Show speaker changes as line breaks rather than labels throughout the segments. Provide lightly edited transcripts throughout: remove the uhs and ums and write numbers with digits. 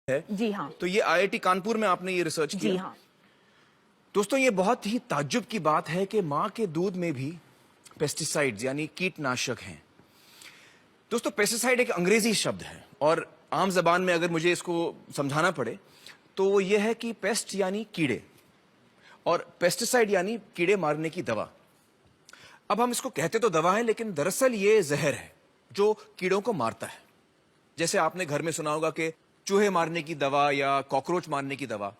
है।
जी हाँ।
तो ये आईआईटी कानपुर में आपने ये रिसर्च किया?
जी हाँ।
दोस्तों, ये बहुत ही ताज्जुब की बात है कि माँ के दूध में भी पेस्टिसाइड्स यानी कीटनाशक हैं। दोस्तों, पेस्टिसाइड एक अंग्रेजी शब्द है और आम जबान में अगर मुझे इसको समझाना पड़े तो वो ये है कि पेस्ट यानी कीड़े और पेस्टिसाइड यानी कीड़े मारने की दवा। अब हम इसको कहते तो दवा है, लेकिन दरअसल ये जहर है जो कीड़ों को मारता है। जैसे आपने घर में सुना होगा कि चूहे मारने की दवा या कॉकरोच मारने की दवा।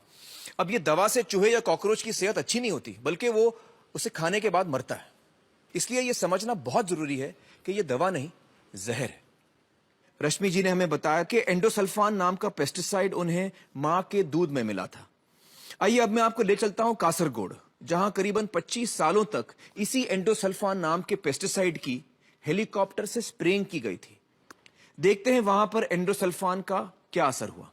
अब ये दवा से चूहे या कॉकरोच की सेहत अच्छी नहीं होती, बल्कि वो उसे खाने के बाद मरता है। इसलिए ये समझना बहुत जरूरी है कि ये दवा नहीं, जहर है। रश्मि जी ने हमें बताया कि एंडोसल्फान नाम का पेस्टिसाइड उन्हें मां के दूध में मिला था। आइए अब मैं आपको ले चलता हूं कासरगोड, जहां करीबन 25 सालों तक इसी एंडोसल्फान नाम के पेस्टिसाइड की हेलीकॉप्टर से स्प्रेइंग की गई थी। देखते हैं वहां पर एंडोसल्फान का क्या असर हुआ।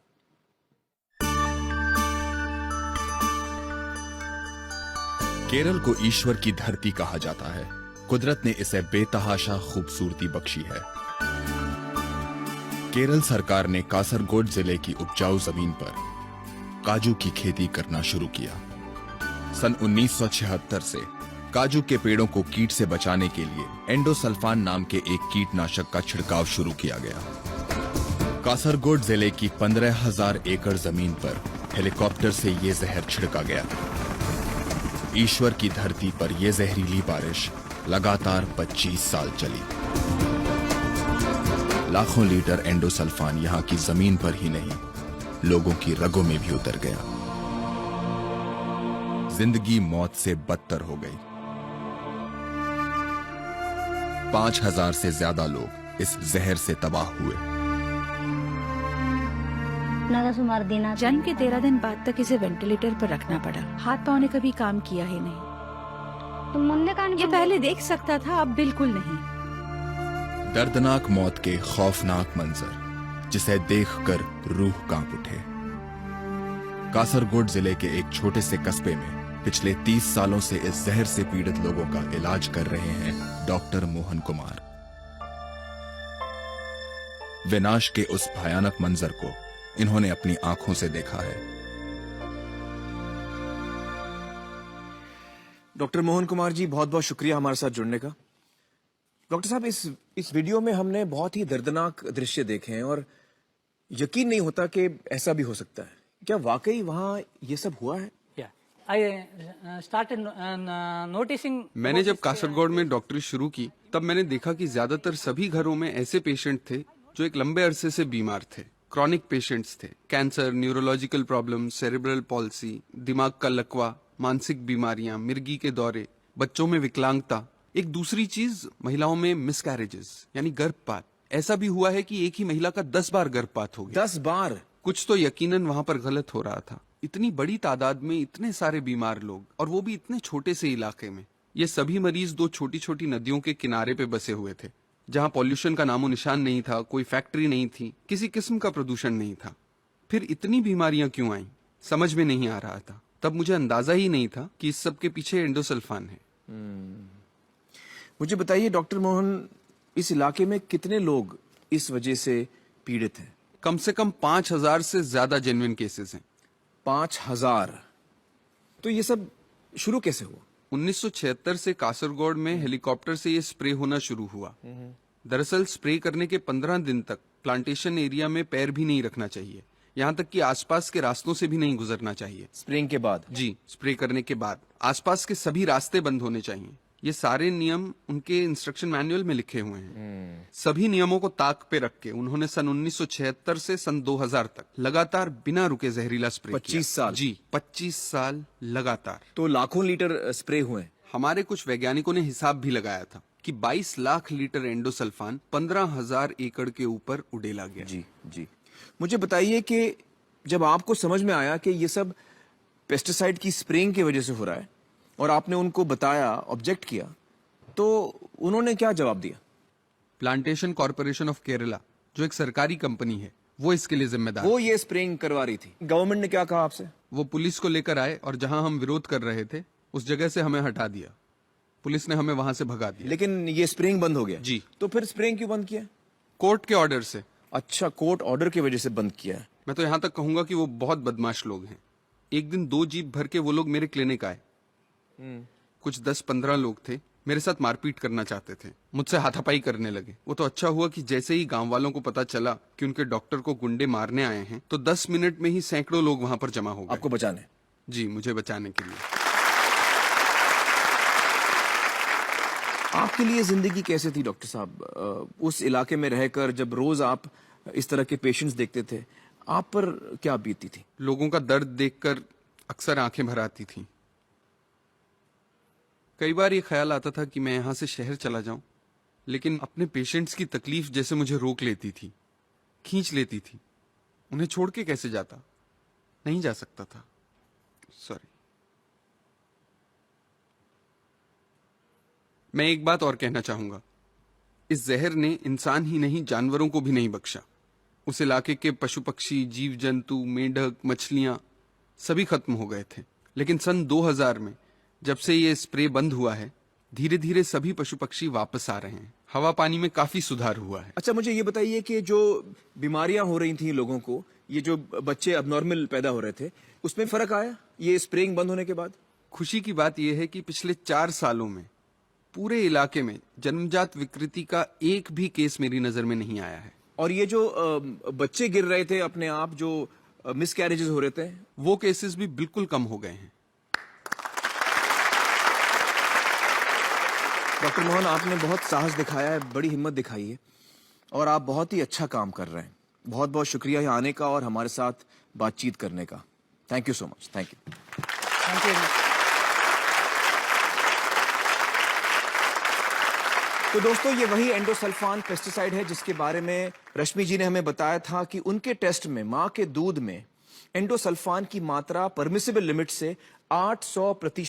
केरल को ईश्वर की धरती कहा जाता है। कुदरत ने इसे बेतहाशा खूबसूरती बख्शी है। केरल सरकार ने कासरगोड जिले की उपजाऊ जमीन पर काजू की खेती करना शुरू किया। सन 1976 से काजू के पेड़ों को कीट से बचाने के लिए एंडोसल्फान नाम के एक कीटनाशक का छिड़काव शुरू किया गया। कासरगोड जिले की 15,000 एकड़ जमीन पर हेलीकॉप्टर से यह जहर छिड़का गया। ईश्वर की धरती पर यह जहरीली बारिश लगातार 25 साल चली। लाखों लीटर एंडोसल्फान यहां की जमीन पर ही नहीं, लोगों की रगों में भी उतर गया। जिंदगी मौत से बदतर हो गई। 5,000 से ज्यादा लोग इस जहर से तबाह हुए।
जन्म के 13 दिन बाद तक इसे वेंटिलेटर पर रखना पड़ा। हाथ पांव ने कभी काम किया ही नहीं। ये पहले देख सकता था, अब बिल्कुल नहीं।
दर्दनाक मौत के खौफनाक मंजर जिसे देखकर रूह कांप उठे। कासरगोड जिले के एक छोटे से कस्बे में पिछले 30 सालों से इस जहर से पीड़ित लोगों का इलाज कर रहे हैं डॉक्टर मोहन कुमार। विनाश के उस भयानक मंजर को इन्होंने अपनी आंखों से देखा है।
डॉक्टर मोहन कुमार जी, बहुत बहुत शुक्रिया हमारे साथ जुड़ने का। डॉक्टर साहब, इस वीडियो में हमने बहुत ही दर्दनाक दृश्य देखे हैं और यकीन नहीं होता कि ऐसा भी हो सकता है। क्या वाकई वहां ये सब हुआ है?
मैंने जब कासरगोड में डॉक्टरी शुरू की तब मैंने देखा कि ज्यादातर सभी घरों में ऐसे पेशेंट थे जो एक लंबे अरसे से बीमार थे। क्रॉनिक पेशेंट्स थे। Cancer, neurological problem, cerebral palsy, दिमाग का लकवा, मानसिक बीमारियां, मिर्गी के दौरे, बच्चों में विकलांगता। एक दूसरी चीज, महिलाओं में मिसकैरेजेस यानी गर्भपात। ऐसा भी हुआ है कि एक ही महिला का 10 बार गर्भपात हो गया।
10 बार?
कुछ तो यकीनन वहां पर गलत हो रहा था। इतनी बड़ी तादाद में इतने सारे बीमार लोग, और वो भी इतने छोटे से इलाके में। ये सभी मरीज 2 छोटी छोटी नदियों के किनारे पे बसे हुए थे, जहां पॉल्यूशन का नामो निशान नहीं था, कोई फैक्ट्री नहीं थी, किसी किस्म का प्रदूषण नहीं था। फिर इतनी बीमारियां क्यों आईं, समझ में नहीं आ रहा था। तब मुझे अंदाजा ही नहीं था कि इस सब के पीछे एंडोसल्फान है।
मुझे बताइए डॉक्टर मोहन, इस इलाके में कितने लोग इस वजह से पीड़ित हैं?
कम से कम 5,000 से ज्यादा जेन्युइन केसेस हैं।
5,000? तो ये सब शुरू कैसे हुआ?
1976 से कासरगोड में हेलीकॉप्टर से ये स्प्रे होना शुरू हुआ। दरअसल स्प्रे करने के 15 दिन तक प्लांटेशन एरिया में पैर भी नहीं रखना चाहिए, यहाँ तक कि आसपास के रास्तों से भी नहीं गुजरना चाहिए।
स्प्रेइंग के बाद?
जी, स्प्रे करने के बाद आसपास के सभी रास्ते बंद होने चाहिए। ये सारे नियम उनके इंस्ट्रक्शन मैनुअल में लिखे हुए हैं। सभी नियमों को ताक पे रख के उन्होंने सन 1976 से सन 2000 तक लगातार बिना रुके जहरीला स्प्रे
25 साल?
जी, 25 साल लगातार।
तो लाखों लीटर स्प्रे हुए?
हमारे कुछ वैज्ञानिकों ने हिसाब भी लगाया था कि 22 लाख लीटर एंडोसल्फान 15,000 एकड़ के ऊपर उड़ेला गया।
जी जी। मुझे बताइए कि जब आपको समझ में आया कि ये सब पेस्टिसाइड की स्प्रेइंग की वजह से हो रहा है और आपने उनको बताया, ऑब्जेक्ट किया, तो उन्होंने क्या जवाब दिया?
प्लांटेशन कॉर्पोरेशन ऑफ केरला, जो एक सरकारी कंपनी है, वो इसके लिए जिम्मेदार।
वो ये स्प्रेइंग करवा रही थी। गवर्नमेंट ने क्या कहा आपसे?
वो पुलिस को लेकर आए और जहां हम विरोध कर रहे थे उस जगह से हमें हटा दिया। पुलिस ने हमें वहां से भगा दिया।
लेकिन ये स्प्रेइंग बंद हो गया?
जी।
तो फिर स्प्रेइंग क्यों बंद किया?
कोर्ट के ऑर्डर से।
अच्छा, कोर्ट ऑर्डर की वजह से बंद किया है।
मैं तो यहाँ तक कहूंगा कि वो बहुत बदमाश लोग हैं। एक दिन 2 जीप भर के वो लोग मेरे क्लिनिक आए। कुछ 10-15 लोग थे, मेरे साथ मारपीट करना चाहते थे, मुझसे हाथापाई करने लगे। वो तो अच्छा हुआ कि जैसे ही गांव वालों को पता चला कि उनके डॉक्टर को गुंडे मारने आए हैं, तो 10 मिनट में ही सैकड़ों लोग वहां पर जमा हो गए।
आपको बचाने?
जी, मुझे बचाने के लिए।
आपके लिए जिंदगी कैसे थी डॉक्टर साहब? उस इलाके में रहकर जब रोज आप इस तरह के पेशेंट्स देखते थे, आप पर क्या बीतती थी?
लोगों का दर्द देखकर अक्सर आंखें भर आती थी। कई बार ये ख्याल आता था कि मैं यहां से शहर चला जाऊं, लेकिन अपने पेशेंट्स की तकलीफ जैसे मुझे रोक लेती थी, खींच लेती थी। उन्हें छोड़ के कैसे जाता? नहीं जा सकता था। सॉरी। मैं एक बात और कहना चाहूंगा, इस जहर ने इंसान ही नहीं जानवरों को भी नहीं बख्शा। उस इलाके के पशु पक्षी, जीव जंतु, मेंढक, मछलियां सभी खत्म हो गए थे। लेकिन सन 2000 में जब से ये स्प्रे बंद हुआ है, धीरे धीरे सभी पशु पक्षी वापस आ रहे हैं। हवा पानी में काफी सुधार हुआ है।
अच्छा, मुझे ये बताइए कि जो बीमारियां हो रही थी लोगों को, ये जो बच्चे अबनॉर्मल पैदा हो रहे थे, उसमें फर्क आया ये स्प्रेइंग बंद होने के बाद?
खुशी की बात यह है कि पिछले 4 सालों में पूरे इलाके में जन्मजात विकृति का एक भी केस मेरी नजर में नहीं आया है।
और ये जो बच्चे गिर रहे थे अपने आप, जो मिसकैरेजेस हो रहे थे,
वो केसेस भी बिल्कुल कम हो गए हैं।
डॉक्टर मोहन, आपने बहुत साहस दिखाया है, बड़ी हिम्मत दिखाई है और आप बहुत ही अच्छा काम कर रहे हैं। बहुत बहुत शुक्रिया यहाँ आने का और हमारे साथ बातचीत करने का। Thank you so much. Thank you.
Thank you.
तो दोस्तों, ये वही एंडोसल्फान पेस्टिसाइड है जिसके बारे में रश्मि जी ने हमें बताया था कि उनके टेस्ट में मां के दूध में एंडोसल्फान की मात्रा परमिसिबल लिमिट से 800%